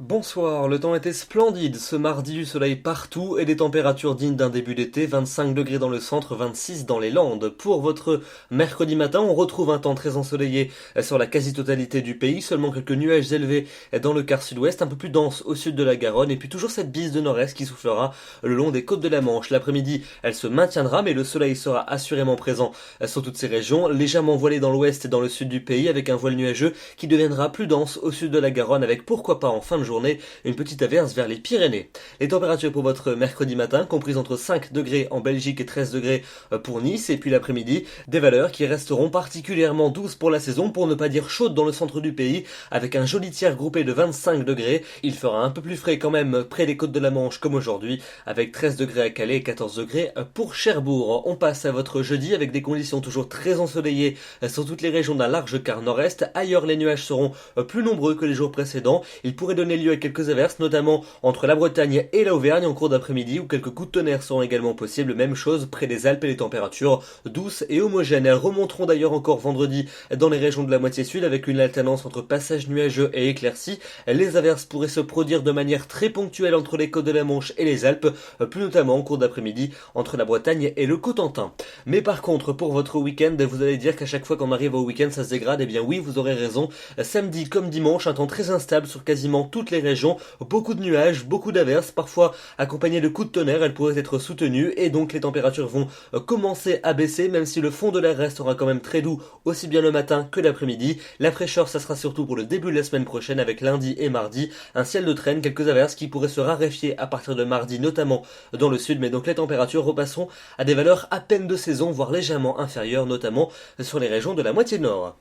Bonsoir, le temps était splendide, ce mardi du soleil partout et des températures dignes d'un début d'été, 25 degrés dans le centre, 26 dans les Landes. Pour votre mercredi matin, on retrouve un temps très ensoleillé sur la quasi-totalité du pays, seulement quelques nuages élevés dans le quart sud-ouest, un peu plus dense au sud de la Garonne, et puis toujours cette bise de nord-est qui soufflera le long des côtes de la Manche. L'après-midi, elle se maintiendra, mais le soleil sera assurément présent sur toutes ces régions, légèrement voilé dans l'ouest et dans le sud du pays, avec un voile nuageux qui deviendra plus dense au sud de la Garonne, avec pourquoi pas en fin de journée, une petite averse vers les Pyrénées. Les températures pour votre mercredi matin, comprises entre 5 degrés en Belgique et 13 degrés pour Nice, et puis l'après-midi, des valeurs qui resteront particulièrement douces pour la saison, pour ne pas dire chaudes dans le centre du pays, avec un joli tiers groupé de 25 degrés. Il fera un peu plus frais quand même près des côtes de la Manche comme aujourd'hui, avec 13 degrés à Calais et 14 degrés pour Cherbourg. On passe à votre jeudi avec des conditions toujours très ensoleillées sur toutes les régions d'un large quart nord-est. Ailleurs, les nuages seront plus nombreux que les jours précédents. Ils pourraient donner lieu à quelques averses, notamment entre la Bretagne et l'Auvergne en cours d'après-midi, où quelques coups de tonnerre seront également possibles. Même chose près des Alpes et les températures douces et homogènes. Elles remonteront d'ailleurs encore vendredi dans les régions de la moitié sud avec une alternance entre passages nuageux et éclaircies. Les averses pourraient se produire de manière très ponctuelle entre les côtes de la Manche et les Alpes, plus notamment en cours d'après-midi entre la Bretagne et le Cotentin. Mais par contre, pour votre week-end, vous allez dire qu'à chaque fois qu'on arrive au week-end, ça se dégrade. Eh bien oui, vous aurez raison. Samedi comme dimanche, un temps très instable sur quasiment toutes les régions. Beaucoup de nuages, beaucoup d'averses, parfois accompagnées de coups de tonnerre. Elles pourraient être soutenues et donc les températures vont commencer à baisser, même si le fond de l'air restera quand même très doux, aussi bien le matin que l'après-midi. La fraîcheur, ça sera surtout pour le début de la semaine prochaine avec lundi et mardi. Un ciel de traîne, quelques averses qui pourraient se raréfier à partir de mardi, notamment dans le sud, mais donc les températures repasseront à des valeurs à peine de saison, voire légèrement inférieures, notamment sur les régions de la moitié nord.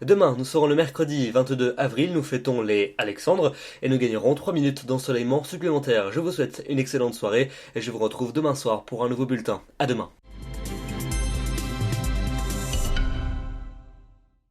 Demain, nous serons le mercredi 22 avril, nous fêtons les Alexandres et nous gagnerons 3 minutes d'ensoleillement supplémentaire. Je vous souhaite une excellente soirée et je vous retrouve demain soir pour un nouveau bulletin. À demain.